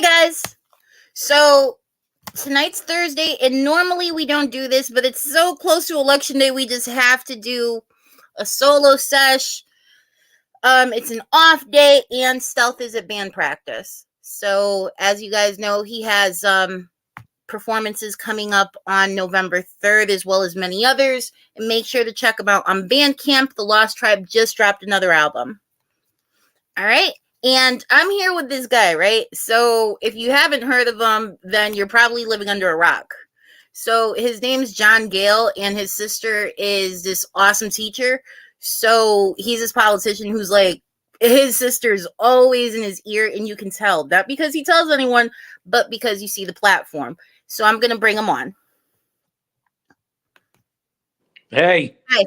guys. So tonight's Thursday, and normally we don't do this, but it's so close to election day, we just have to do a solo sesh. It's an off day, and Stealth is at band practice. So as you guys know, he has performances coming up on November 3rd, as well as many others. And make sure to check them out on Bandcamp. The Lost Tribe just dropped another album. All right. And I'm here with this guy, right? So if you haven't heard of him, then you're probably living under a rock. So his name's John Gale, and his sister is this awesome teacher. So he's this politician who's like, his sister's always in his ear, and you can tell. Not because he tells anyone, but because you see the platform. So I'm going to bring him on. Hey. Hi.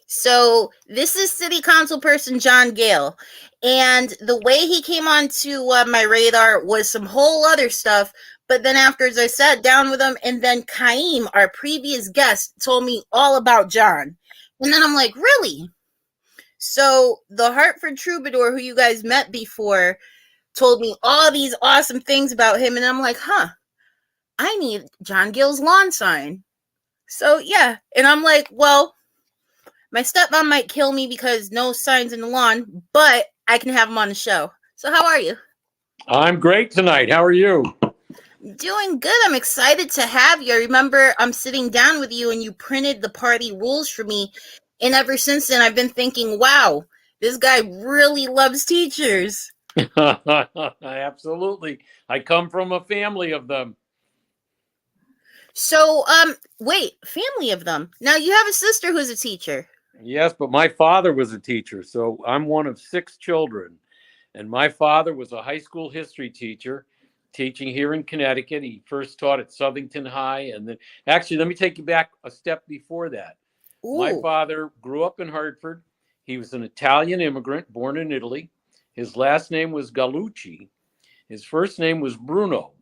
So this is City Council person John Gale, and the way he came onto my radar was some whole other stuff. But then afterwards, I sat down with him, and then Kaim, our previous guest, told me all about John. And then I'm like, really? So the Hartford Troubadour, who you guys met before, told me all these awesome things about him, and I'm like, I need John Gale's lawn sign. So yeah, and I'm like, well, my stepmom might kill me because no signs in the lawn, but I can have him on the show. So how are you? I'm great tonight. How are you? Doing good. I'm excited to have you. I remember I'm sitting down with you and you printed the party rules for me. And ever since then, I've been thinking, wow, this guy really loves teachers. Absolutely. I come from a family of them. So, wait, family of them. Now you have a sister who's a teacher. Yes, but my father was a teacher, so I'm one of 6 children. And my father was a high school history teacher, teaching here in Connecticut. He first taught at Southington High, and then actually, let me take you back a step before that. Ooh. My father grew up in Hartford. He was an Italian immigrant born in Italy. His last name was Gallucci. His first name was Bruno,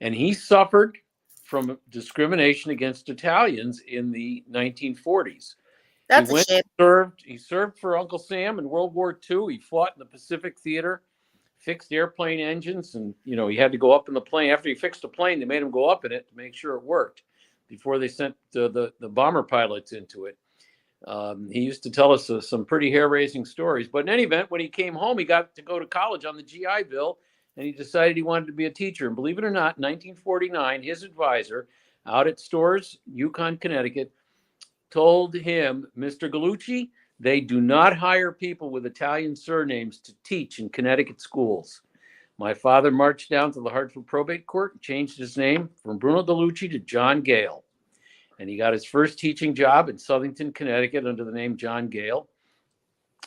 and he suffered from discrimination against Italians in the 1940s. That's a shame. He served for Uncle Sam in World War II. He fought in the Pacific Theater, fixed airplane engines, and he had to go up in the plane. After he fixed the plane, they made him go up in it to make sure it worked before they sent the bomber pilots into it. He used to tell us some pretty hair-raising stories. But in any event, when he came home, he got to go to college on the GI Bill, and he decided he wanted to be a teacher. And believe it or not, in 1949, his advisor out at Storrs, Yukon, Connecticut, told him, Mr. Gallucci, they do not hire people with Italian surnames to teach in Connecticut schools. My father marched down to the Hartford Probate Court and changed his name from Bruno Gallucci to John Gale. And he got his first teaching job in Southington, Connecticut under the name John Gale.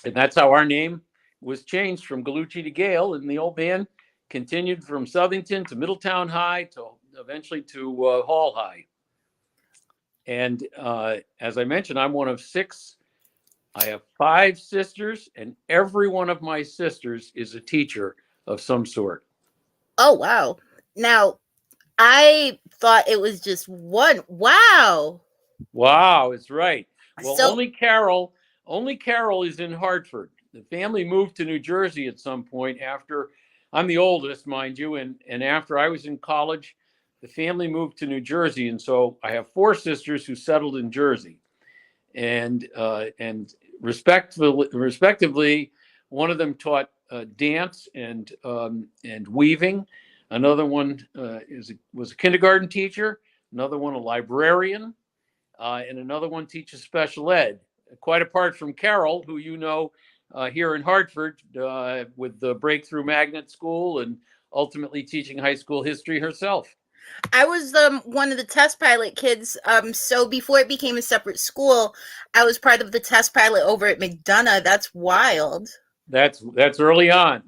And that's how our name was changed from Gallucci to Gale. And the old man continued from Southington to Middletown High to eventually to Hall High. And as I mentioned, I'm one of 6. I have 5 sisters, and every one of my sisters is a teacher of some sort. Oh, wow. Now, I thought it was just one. Wow. Wow, it's right. Well, So, only Carol is in Hartford. The family moved to New Jersey at some point after, I'm the oldest, mind you, and after I was in college, the family moved to New Jersey, and so I have 4 sisters who settled in Jersey, and respectively, one of them taught dance and weaving. Another one was a kindergarten teacher. Another one a librarian, and another one teaches special ed. Quite apart from Carol, who here in Hartford with the Breakthrough Magnet School and ultimately teaching high school history herself. I was one of the test pilot kids. So before it became a separate school, I was part of the test pilot over at McDonough. That's wild. That's early on.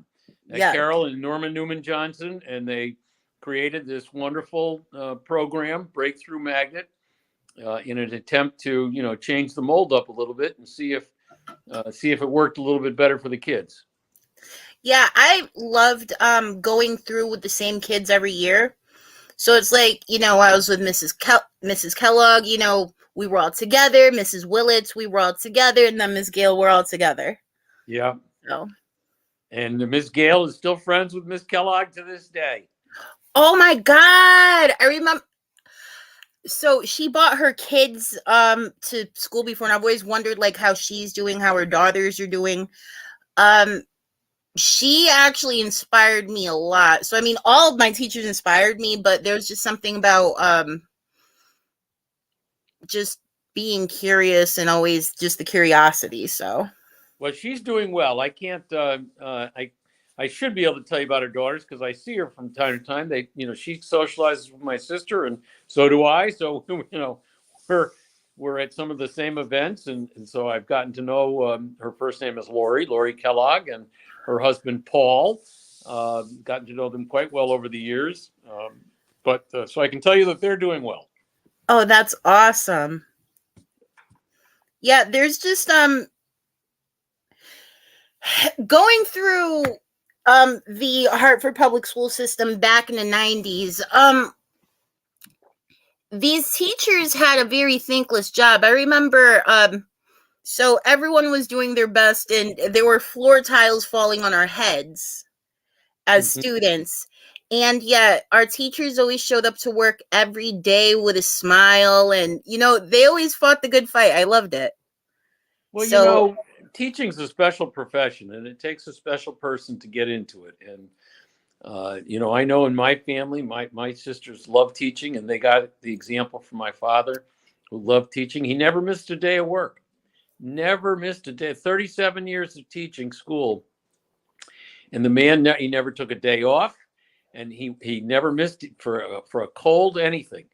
Yeah. Carol and Norman Newman Johnson, and they created this wonderful program, Breakthrough Magnet, in an attempt to change the mold up a little bit and see if it worked a little bit better for the kids. Yeah, I loved going through with the same kids every year. So it's like, I was with Mrs. Kellogg, we were all together. Mrs. Willits, we were all together. And then Ms. Gale, we're all together. Yeah. So. And Miss Gale is still friends with Miss Kellogg to this day. Oh my God. I remember. So she brought her kids to school before, and I've always wondered like how she's doing, how her daughters are doing. Um she actually inspired me a lot. So I mean, all of my teachers inspired me, but there's just something about just being curious and always just the curiosity. So Well, she's doing well. I can't. I should be able to tell you about her daughters because I see her from time to time. They, she socializes with my sister, and so do I. So we're at some of the same events, and so I've gotten to know her first name is Lori Kellogg, and her husband Paul. Gotten to know them quite well over the years, but so I can tell you that they're doing well. oh, that's awesome. Yeah, there's just going through the Hartford public school system back in the 90s. These teachers had a very thankless job. I remember so everyone was doing their best, and there were floor tiles falling on our heads as students. And yet our teachers always showed up to work every day with a smile, and they always fought the good fight. I loved it. Well, So teaching's a special profession, and it takes a special person to get into it. And I know in my family, my sisters love teaching, and they got the example from my father, who loved teaching. He never missed a day of work. Never missed a day. 37 years of teaching school, and the man, he never took a day off, and he never missed it for a cold anything.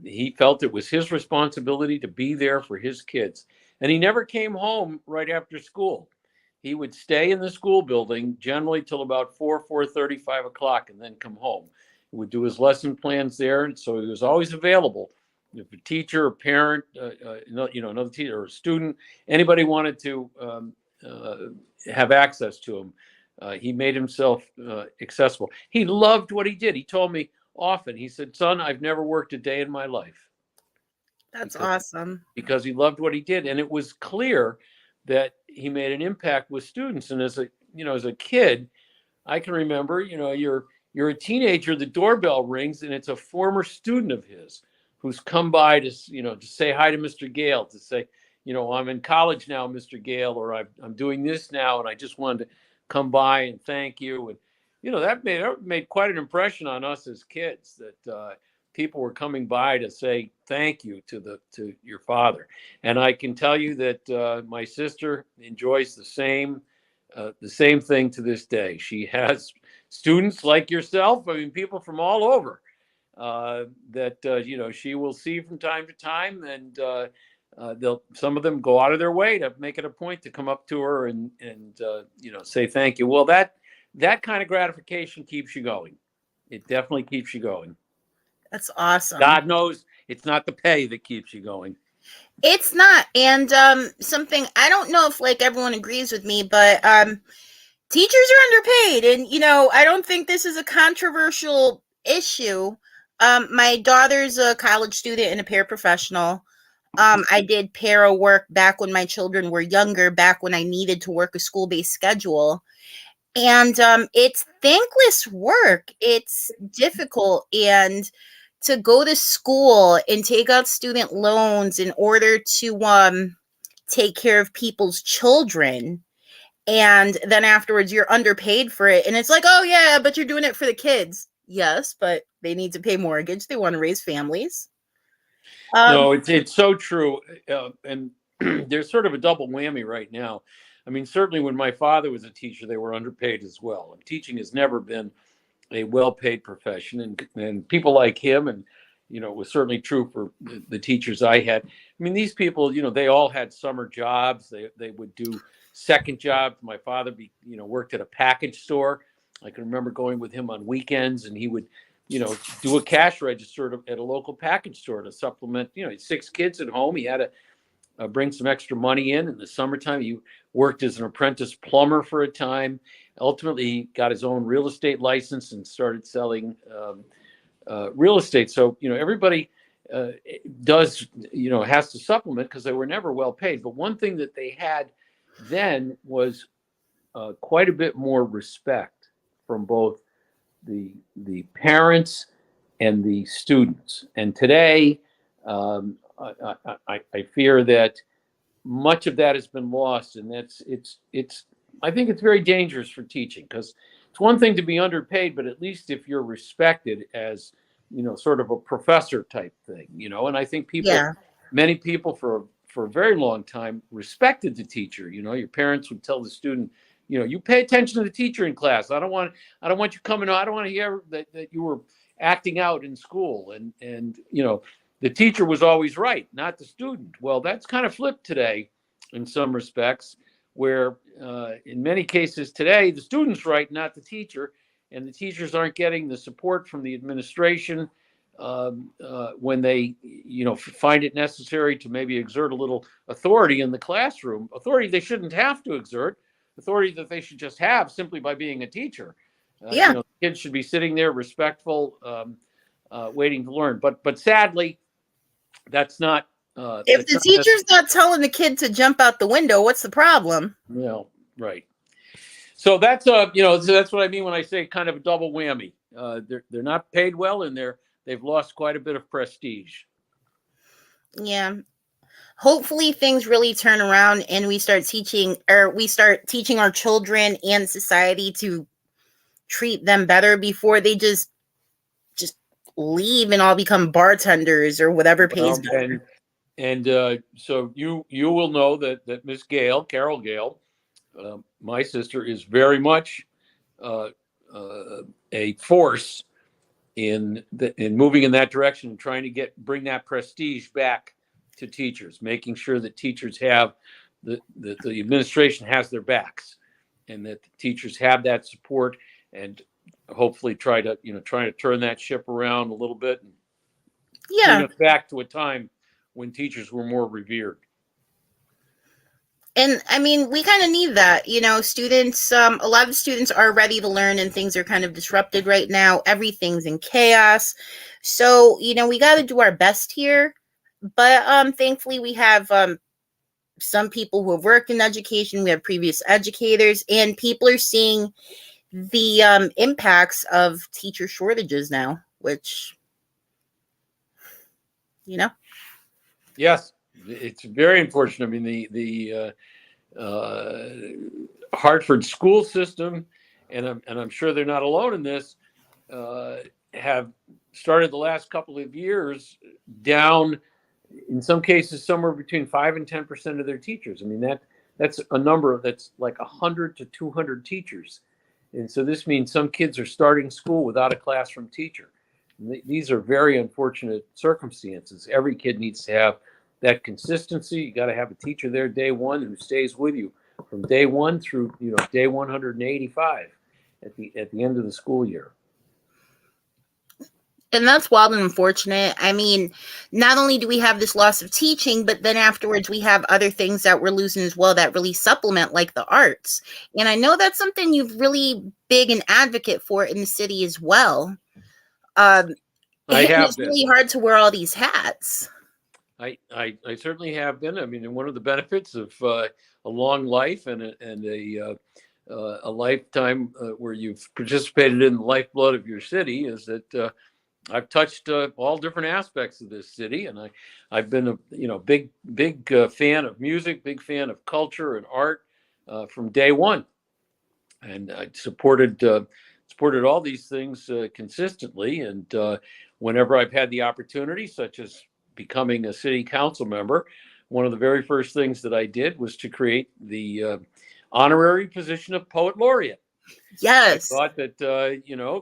He felt it was his responsibility to be there for his kids, and he never came home right after school. He would stay in the school building generally till about 4:30, 5 o'clock, and then come home. He would do his lesson plans there, and so he was always available. If a teacher, a parent, another teacher or a student, anybody wanted to have access to him, he made himself accessible. He loved what he did. He told me often, he said, "Son, I've never worked a day in my life." that's awesome. Because he loved what he did, and it was clear that he made an impact with students. And as a kid, I can remember, you're a teenager, the doorbell rings, and it's a former student of his who's come by to say hi to Mr. Gale, to say, I'm in college now, Mr. Gale, or I'm doing this now, and I just wanted to come by and thank you. And that made quite an impression on us as kids, that people were coming by to say thank you to your father. And I can tell you that my sister enjoys the same thing to this day. She has students like yourself. I mean, people from all over that she will see from time to time, and some of them go out of their way to make it a point to come up to her and say thank you. Well, that kind of gratification keeps you going. It definitely keeps you going. That's awesome. God knows it's not the pay that keeps you going. It's not. And something, I don't know if like everyone agrees with me, but teachers are underpaid. And I don't think this is a controversial issue. My daughter's a college student and a paraprofessional. I did para work back when my children were younger, back when I needed to work a school-based schedule. And it's thankless work. It's difficult. And to go to school and take out student loans in order to take care of people's children, and then afterwards you're underpaid for it, and it's like, oh yeah, but you're doing it for the kids. Yes, but they need to pay mortgage, they want to raise families. No, it's so true. And there's sort of a double whammy right now. I mean, certainly when my father was a teacher, they were underpaid as well. And teaching has never been a well-paid profession, and people like him, and it was certainly true for the teachers I had. I mean, these people, they all had summer jobs. They would do second jobs. My father worked at a package store. I can remember going with him on weekends, and he would do a cash register at a local package store to supplement. He had 6 kids at home. He had to bring some extra money in the summertime. He worked as an apprentice plumber for a time. Ultimately, he got his own real estate license and started selling real estate. So, everybody does, has to supplement because they were never well paid. But one thing that they had then was quite a bit more respect from both the parents and the students. And today, I fear that much of that has been lost, and it's I think it's very dangerous for teaching, because it's one thing to be underpaid, but at least if you're respected as, sort of a professor type thing, and I think Yeah. many people for a very long time respected the teacher. Your parents would tell the student, you pay attention to the teacher in class. I don't want you coming. I don't want to hear that you were acting out in school. And the teacher was always right, not the student. Well, that's kind of flipped today in some respects, where in many cases today, the student's right, not the teacher. And the teachers aren't getting the support from the administration when they, find it necessary to maybe exert a little authority in the classroom, authority they shouldn't have to exert, authority that they should just have simply by being a teacher. Yeah. Kids should be sitting there respectful, waiting to learn. But sadly, that's not. If the teacher's not telling the kid to jump out the window, what's the problem? Right. So that's so that's what I mean when I say kind of a double whammy. They're not paid well, and they've lost quite a bit of prestige. Yeah. Hopefully things really turn around and we start teaching our children and society to treat them better before they just leave and all become bartenders or whatever pays better. And so you will know that Miss Gale, Carol Gale, my sister, is very much a force in moving in that direction and trying to bring that prestige back to teachers, making sure that teachers have the administration has their backs, and that the teachers have that support, and hopefully try to turn that ship around a little bit and bring us back to a time when teachers were more revered. And I mean, we kind of need that, students, a lot of students are ready to learn and things are kind of disrupted right now. Everything's in chaos. So, we got to do our best here. But thankfully we have some people who have worked in education. We have previous educators, and people are seeing the impacts of teacher shortages now, which, Yes, it's very unfortunate. I mean, the Hartford school system, and I'm sure they're not alone in this, have started the last couple of years down, in some cases, somewhere between 5 and 10% of their teachers. I mean, that's a number that's like 100 to 200 teachers. And so this means some kids are starting school without a classroom teacher. These are very unfortunate circumstances. Every kid needs to have that consistency. You got to have a teacher there day one who stays with you from day one through day 185 at the end of the school year. And that's wild and unfortunate. I mean, not only do we have this loss of teaching, but then afterwards we have other things that we're losing as well that really supplement, like the arts. And I know that's something you've really big an advocate for in the city as well. It's really hard to wear all these hats. I certainly have been. I mean, one of the benefits of a long life and a lifetime where you've participated in the lifeblood of your city is that I've touched all different aspects of this city, and I've been a big fan of music, big fan of culture and art from day one, and I supported all these things consistently. And whenever I've had the opportunity, such as becoming a city council member, one of the very first things that I did was to create the honorary position of poet laureate. Yes. I thought that,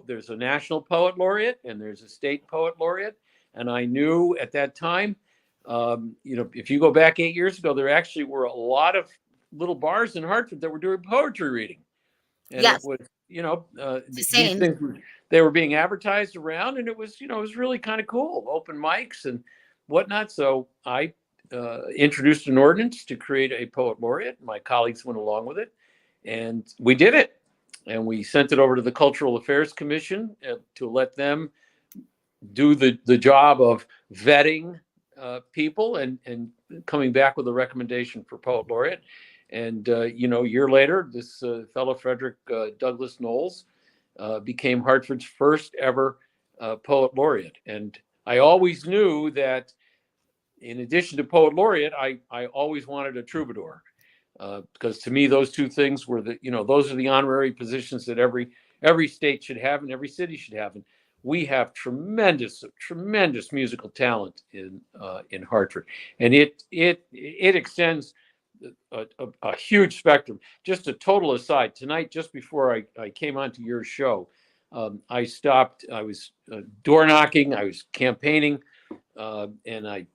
there's a national poet laureate and there's a state poet laureate. And I knew at that time, if you go back 8 years ago, there actually were a lot of little bars in Hartford that were doing poetry reading. And yes. It was, these things, they were being advertised around, and it was really kind of cool, open mics and whatnot. So I introduced an ordinance to create a poet laureate. My colleagues went along with it, and we did it. And we sent it over to the Cultural Affairs Commission to let them do the job of vetting people and coming back with a recommendation for poet laureate. And, a year later, this fellow, Frederick Douglass Knowles, became Hartford's first ever poet laureate. And I always knew that in addition to poet laureate, I always wanted a troubadour. Because to me, those two things were those are the honorary positions that every state should have and every city should have. And we have tremendous musical talent in Hartford, and it extends a huge spectrum. Just a total aside, tonight, just before I came onto your show, I stopped. I was door knocking. I was campaigning, and I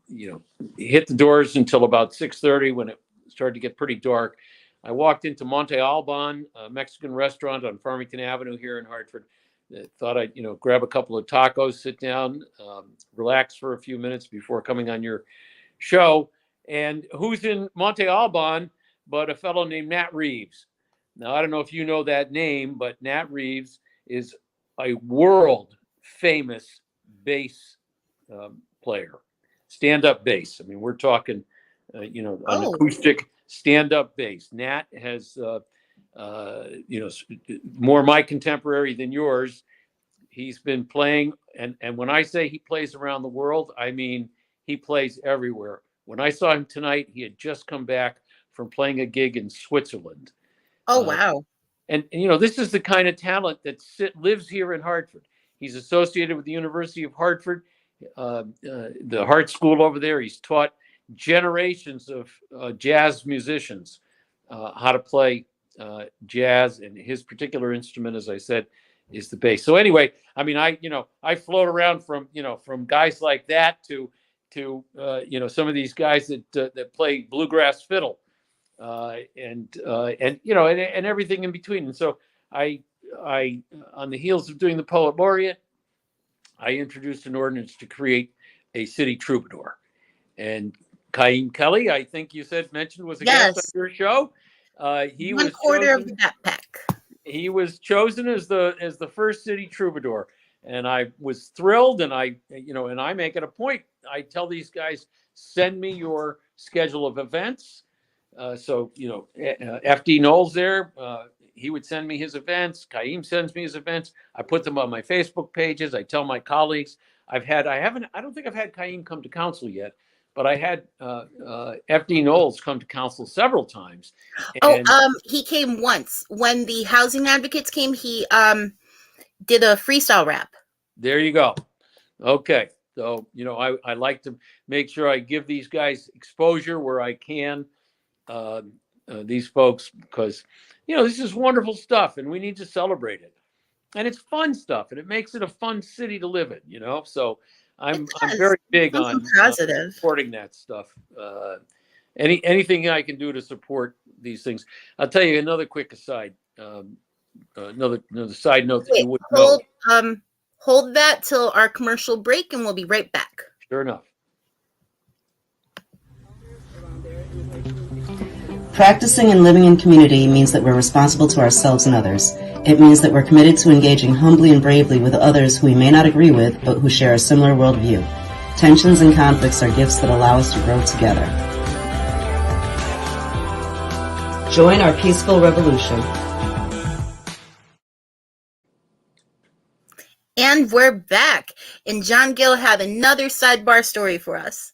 hit the doors until about 6:30 when it started to get pretty dark. I walked into Monte Alban, a Mexican restaurant on Farmington Avenue here in Hartford. Thought I'd grab a couple of tacos, sit down, relax for a few minutes before coming on your show. And who's in Monte Alban but a fellow named Nat Reeves? Now, I don't know if you know that name, but Nat Reeves is a world famous bass player, stand-up bass. I mean, we're talking an acoustic stand-up bass. Nat has, more my contemporary than yours. He's been playing, and when I say he plays around the world, I mean he plays everywhere. When I saw him tonight, he had just come back from playing a gig in Switzerland. Oh, wow. And this is the kind of talent that lives here in Hartford. He's associated with the University of Hartford, the Hart School over there. He's taught generations of jazz musicians how to play jazz, and his particular instrument, as I said, is the bass. So anyway, I mean, I float around from guys like that to some of these guys that play bluegrass fiddle, and everything in between. And so I on the heels of doing the poet laureate, I introduced an ordinance to create a city troubadour. And Kaim Kelly, I think you mentioned was a guest on your show. He was quarter of the backpack. He was chosen as the first city troubadour, and I was thrilled. And I make it a point. I tell these guys, send me your schedule of events. So FD Knowles there, he would send me his events. Kaim sends me his events. I put them on my Facebook pages. I tell my colleagues. I don't think I've had Kaim come to council yet, but I had FD Knowles come to council several times. And, he came once when the housing advocates came. He did a freestyle rap. There you go. Okay, so I like to make sure I give these guys exposure where I can. These folks, because this is wonderful stuff, and we need to celebrate it. And it's fun stuff, and it makes it a fun city to live in. So I'm very big on supporting that stuff. Anything I can do to support these things. I'll tell you another quick aside. Another side note that you wouldn't know. Hold that till our commercial break, and we'll be right back. Sure enough. Practicing and living in community means that we're responsible to ourselves and others. It means that we're committed to engaging humbly and bravely with others who we may not agree with, but who share a similar worldview. Tensions and conflicts are gifts that allow us to grow together. Join our peaceful revolution. And we're back. And John Gale had another sidebar story for us.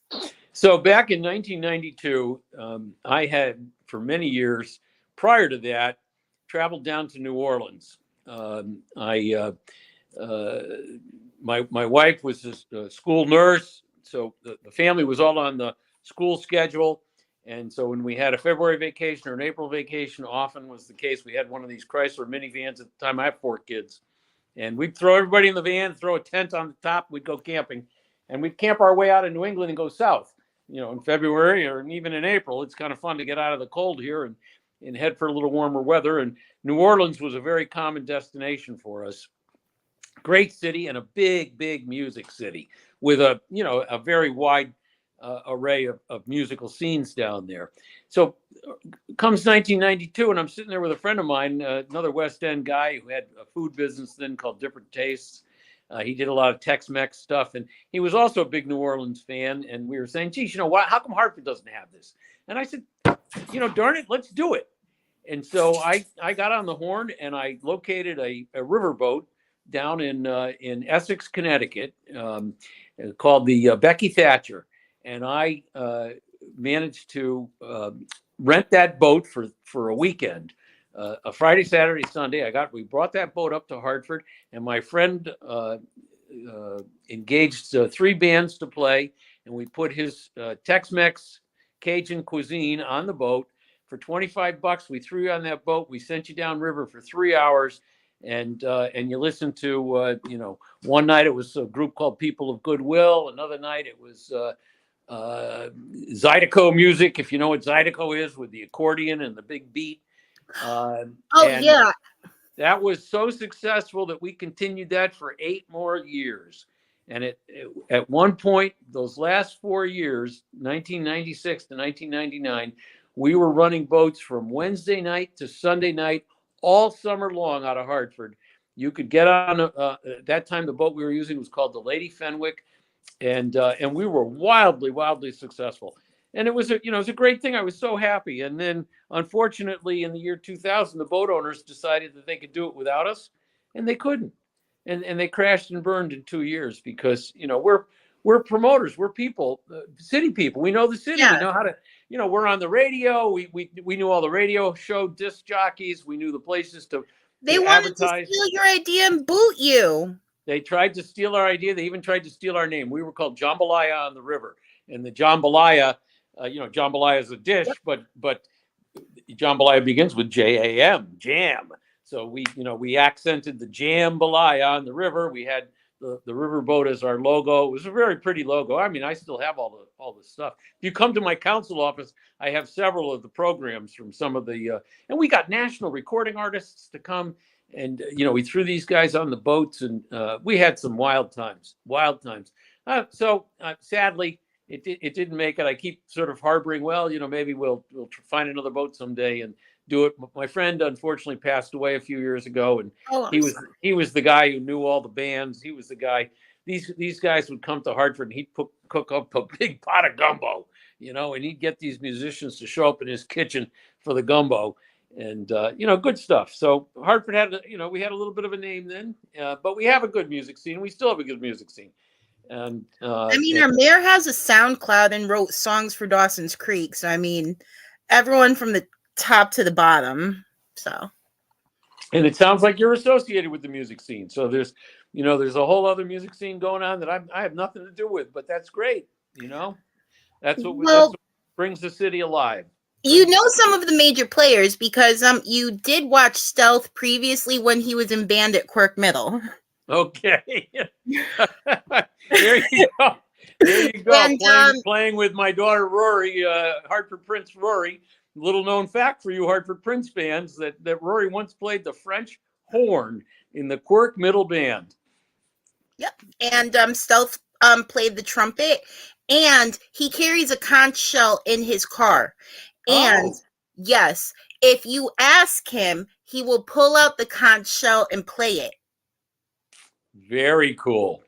So back in 1992, I had, for many years prior to that, traveled down to New Orleans. My wife was a school nurse, so the family was all on the school schedule. And so when we had a February vacation or an April vacation, often was the case, we had one of these Chrysler minivans. At the time, I have 4 kids. And we'd throw everybody in the van, throw a tent on the top, we'd go camping. And we'd camp our way out of New England and go south. In February or even in April. It's kind of fun to get out of the cold here and head for a little warmer weather. And New Orleans was a very common destination for us. Great city and a big music city with a very wide array of musical scenes down there. So comes 1992, and I'm sitting there with a friend of mine, another West End guy who had a food business then called Different Tastes. He did a lot of Tex-Mex stuff, and he was also a big New Orleans fan. And we were saying, geez, how come Hartford doesn't have this? And I said, darn it, let's do it. And so I got on the horn and I located a riverboat down in Essex, Connecticut, called the Becky Thatcher, and I managed to rent that boat for a weekend, a Friday, Saturday, Sunday. We brought that boat up to Hartford, and my friend engaged 3 bands to play, and we put his Tex-Mex Cajun cuisine on the boat. For $25, we threw you on that boat. We sent you downriver for 3 hours, and you listened to one night it was a group called People of Goodwill. Another night it was Zydeco music, if you know what Zydeco is, with the accordion and the big beat. Yeah. That was so successful that we continued that for 8 more years. And at one point, those last 4 years, 1996 to 1999, we were running boats from Wednesday night to Sunday night all summer long out of Hartford. You could get on. At that time, the boat we were using was called the Lady Fenwick, and we were wildly successful. And it was a great thing. I was so happy. And then, unfortunately, in the year 2000, the boat owners decided that they could do it without us, and they couldn't. And they crashed and burned in 2 years because we're promoters, we're people, city people. We know the city. Yeah. We know how to. We're on the radio. We knew all the radio show disc jockeys. We knew the places to They wanted advertise. to steal your idea and boot you. They tried to steal our idea. They even tried to steal our name. We were called Jambalaya on the River, and the Jambalaya, jambalaya is a dish, but jambalaya begins with Jam, jam. So we accented the jambalaya on the river. We had the riverboat as our logo. It was a very pretty logo. I mean, I still have all the stuff. If you come to my council office, I have several of the programs from some of the and we got national recording artists to come, and we threw these guys on the boats, and we had some wild times. So sadly, it didn't make it. I keep sort of harboring, well, maybe we'll find another boat someday and do it. My friend unfortunately passed away a few years ago, and he was the guy who knew all the bands. He was the guy. These guys would come to Hartford, and he'd cook up a big pot of gumbo, and he'd get these musicians to show up in his kitchen for the gumbo, and good stuff. So Hartford had we had a little bit of a name then, but we have a good music scene. We still have a good music scene. And our mayor has a SoundCloud and wrote songs for Dawson's Creek. So everyone from the top to the bottom. So, and it sounds like you're associated with the music scene. So there's a whole other music scene going on that I have nothing to do with, but that's great. That's what brings the city alive. Some of the major players because you did watch Stealth previously when he was in band at Quirk Middle. Okay. There you go. And, playing with my daughter Rory, Hartford Prince Rory. Little known fact for you Hartford Prince fans that Rory once played the French horn in the Quirk Middle Band. Yep. And Stealth played the trumpet, and he carries a conch shell in his car. And yes, if you ask him, he will pull out the conch shell and play it. Very cool.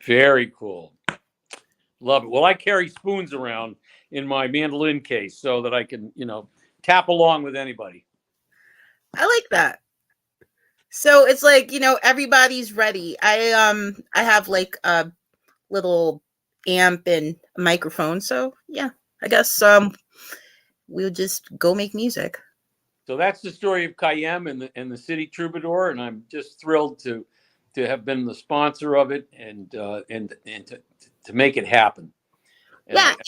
Very cool. Love it. Well, I carry spoons around in my mandolin case so that I can, tap along with anybody. I like that. So it's like, everybody's ready. I have like a little amp and a microphone. So yeah, I guess we'll just go make music. So that's the story of Cayenne and the City Troubadour, and I'm just thrilled to have been the sponsor of it and to make it happen. I've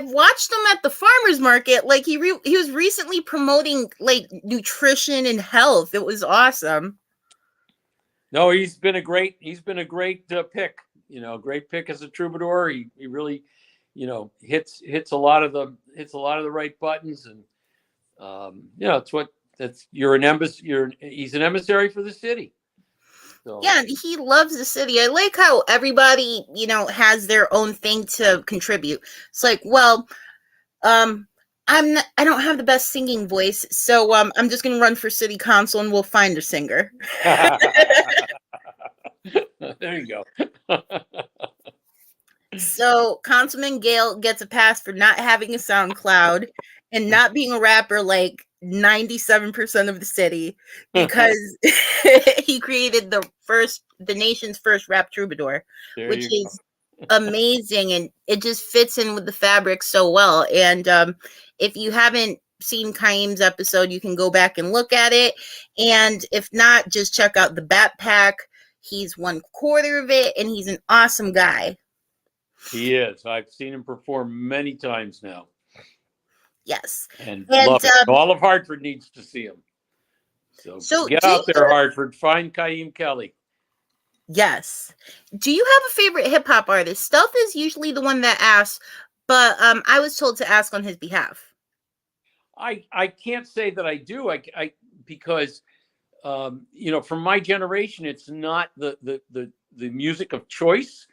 watched him at the farmers market. Like he was recently promoting like nutrition and health. It was awesome. No, he's been a great pick. Great pick as a troubadour. He really, hits a lot of the right buttons, and he's an emissary for the city. So. Yeah, he loves the city. I like how everybody, has their own thing to contribute. It's like, well, I don't have the best singing voice, so I'm just gonna run for city council and we'll find a singer. There you go. So Councilman Gale gets a pass for not having a SoundCloud and not being a rapper like 97% of the city because he created the nation's first rap troubadour, There which you is amazing, and it just fits in with the fabric so well. And if you haven't seen Kaim's episode, you can go back and look at it. And if not, just check out the Backpack. He's 1/4 of it, and he's an awesome guy. He is. I've seen him perform many times now. Yes. And love it. All of Hartford needs to see him. So get out there, Hartford. Find Kaim Kelly. Yes. Do you have a favorite hip hop artist? Stealth is usually the one that asks, but I was told to ask on his behalf. I can't say that I do. I because from my generation, it's not the music of choice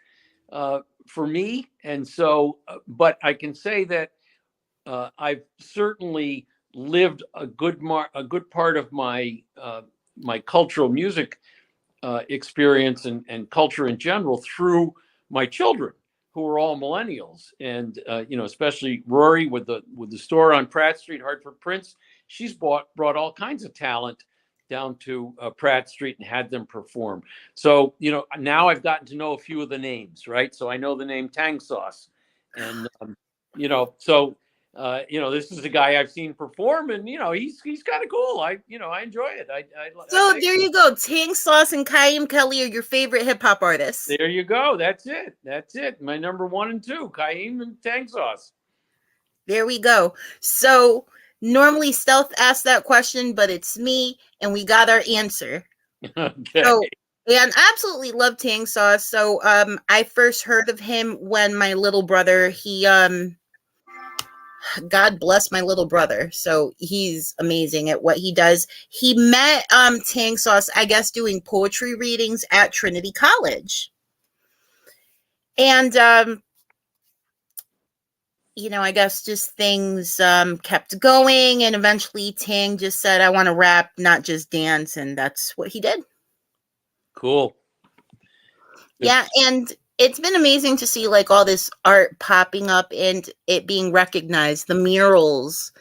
for me, and so. But I can say that I've certainly lived a good part of my my cultural music experience and culture in general through my children, who are all millennials, and especially Rory with the store on Pratt Street, Hartford Prince. She's brought all kinds of talent down to Pratt Street and had them perform. So now I've gotten to know a few of the names, right? So I know the name Tang Sauce, and so. This is a guy I've seen perform, and he's kind of cool. I enjoy it. So there you go. Tang Sauce and Kaim Kelly are your favorite hip hop artists. There you go. That's it. My number 1 and 2, Kaim and Tang Sauce. There we go. So normally Stealth asks that question, but it's me, and we got our answer. Okay. So, and I absolutely love Tang Sauce. So I first heard of him when my little brother, God bless my little brother. So he's amazing at what he does. He met Tang Sauce, I guess, doing poetry readings at Trinity College. And I guess just things kept going, and eventually Tang just said, I want to rap, not just dance, and that's what he did. Cool. Yeah, and it's been amazing to see like all this art popping up and it being recognized, the murals,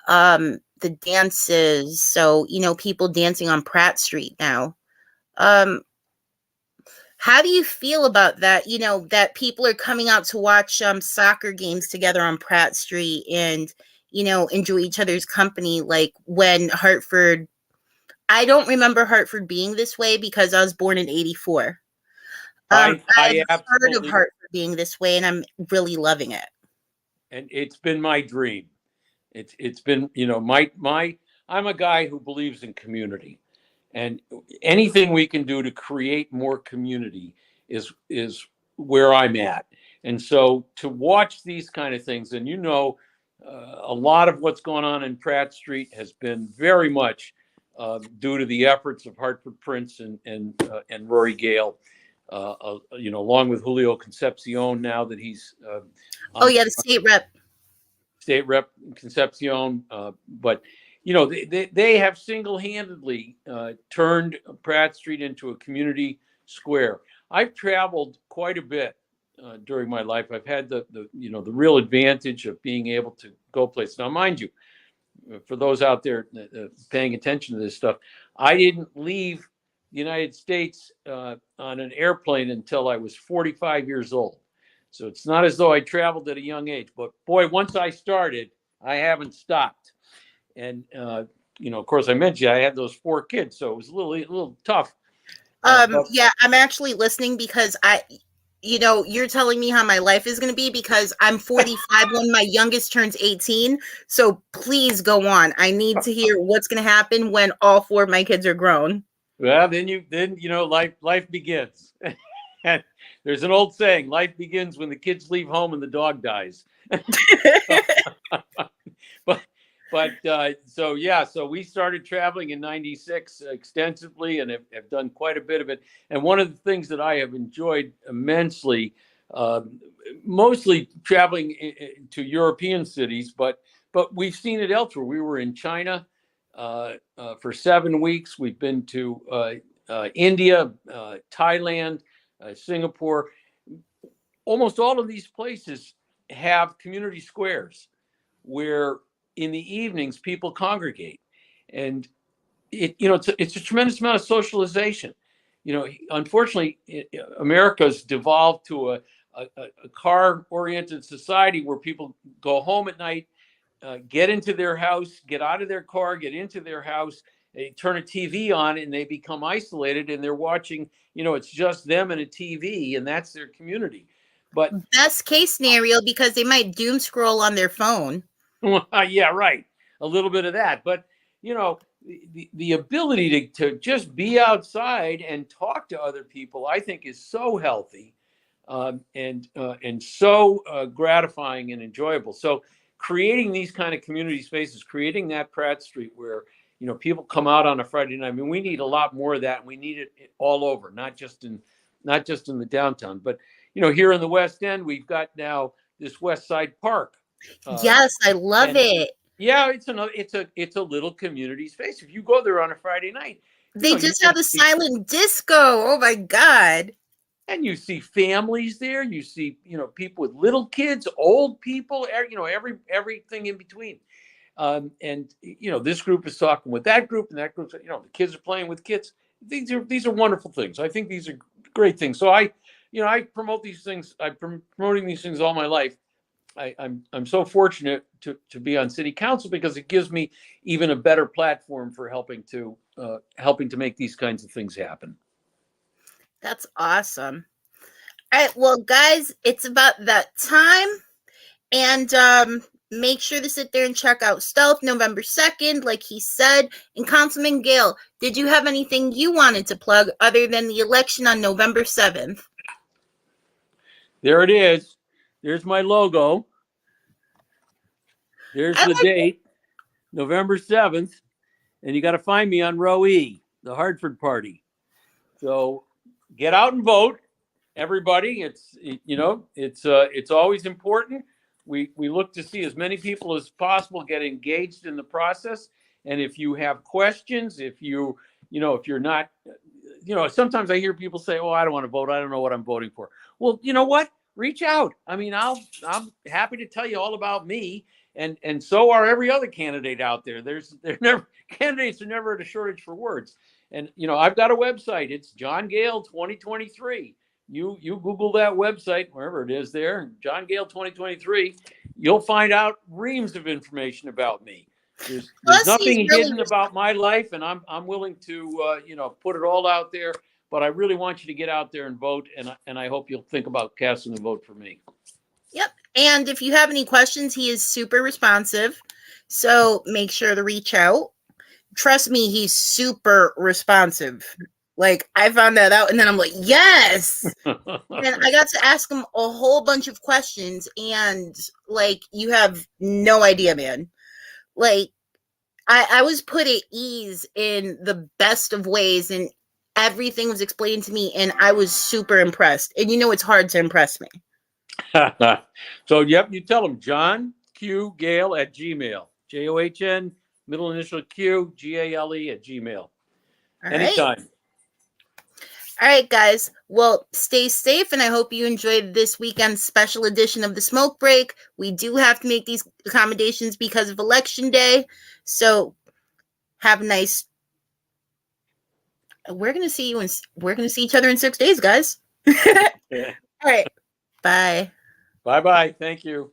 the dances. So, people dancing on Pratt Street now. How do you feel about that? That people are coming out to watch soccer games together on Pratt Street and, enjoy each other's company. Like when Hartford, I don't remember Hartford being this way because I was born in 1984. I've heard of Hartford being this way, and I'm really loving it. And it's been my dream. It's been, I'm a guy who believes in community, and anything we can do to create more community is where I'm at. And so to watch these kind of things, and a lot of what's going on in Pratt Street has been very much due to the efforts of Hartford Prince and Rory Gale. Along with Julio Concepcion, now that he's the state rep Concepcion, but they have single-handedly turned Pratt Street into a community square. I've traveled quite a bit during my life. I've had the real advantage of being able to go places. Now, mind you, for those out there paying attention to this stuff, I didn't leave the United States on an airplane until I was 45 years old. So it's not as though I traveled at a young age, but boy, once I started, I haven't stopped. And, of course I mentioned I had those 4 kids, so it was a little tough. Yeah, I'm actually listening because you're telling me how my life is going to be because I'm 45 when my youngest turns 18. So please go on. I need to hear what's going to happen when all 4 of my kids are grown. Well, then life begins. And there's an old saying: life begins when the kids leave home and the dog dies. So we started traveling in '96 extensively, and have done quite a bit of it. And one of the things that I have enjoyed immensely, mostly traveling to European cities, but we've seen it elsewhere. We were in China for 7 weeks. We've been to India, Thailand, Singapore. almost all of these places have community squares where in the evenings people congregate, and it's a tremendous amount of socialization. Unfortunately, America's devolved to a car-oriented society where people go home at night, get into their house, get out of their car, get into their house, they turn a TV on, and they become isolated, and they're watching, it's just them and a TV, and that's their community. But best case scenario, because they might doom scroll on their phone. Yeah, right. A little bit of that. But, the ability to just be outside and talk to other people, I think, is so healthy, and so gratifying and enjoyable. So creating these kind of community spaces, creating that Pratt Street where, people come out on a Friday night. I mean, we need a lot more of that. We need it all over, not just in the downtown, but, here in the West End, we've got now this West Side Park. Yes, I love it. Yeah, it's a little community space. If you go there on a Friday night, they just have a silent disco. Oh my God. And you see families there. You see, people with little kids, old people, everything in between. And this group is talking with that group, and that group, the kids are playing with kids. These are wonderful things. I think these are great things. So I promote these things. I've been promoting these things all my life. I'm so fortunate to be on city council because it gives me even a better platform for helping to make these kinds of things happen. That's awesome. All right, well, guys, it's about that time, and make sure to sit there and check out Stealth November 2nd, like he said. And Councilman Gale, did you have anything you wanted to plug other than the election on November 7th? There it is. There's my logo. There's the date, November 7th. And you got to find me on row E, the Hartford Party. So get out and vote, everybody. It's always important. We look to see as many people as possible get engaged in the process. And if you have questions, if you're not, sometimes I hear people say, "Oh, I don't want to vote. I don't know what I'm voting for." Well, you know what? Reach out. I mean, I'm happy to tell you all about me, and so are every other candidate out there. Candidates are never at a shortage for words. And I've got a website. It's John Gale 2023. You Google that website, wherever it is there, John Gale 2023. You'll find out reams of information about me. There's nothing hidden about my life, and I'm willing to put it all out there. But I really want you to get out there and vote, and I hope you'll think about casting a vote for me. Yep. And if you have any questions, he is super responsive. So make sure to reach out. Trust me, he's super responsive. Like, I found that out, and then I'm like, yes! And I got to ask him a whole bunch of questions, and, like, you have no idea, man. Like, I was put at ease in the best of ways, and everything was explained to me, and I was super impressed. And it's hard to impress me. So, yep, you tell him, John Q. Gale at Gmail. JOHN, middle initial Q, GALE at Gmail. All Anytime. Right. All right, guys. Well, stay safe, and I hope you enjoyed this weekend's special edition of the Smoke Break. We do have to make these accommodations because of Election Day. So have a nice. We're gonna see each other in 6 days, guys. Yeah. All right. Bye. Bye-bye. Thank you.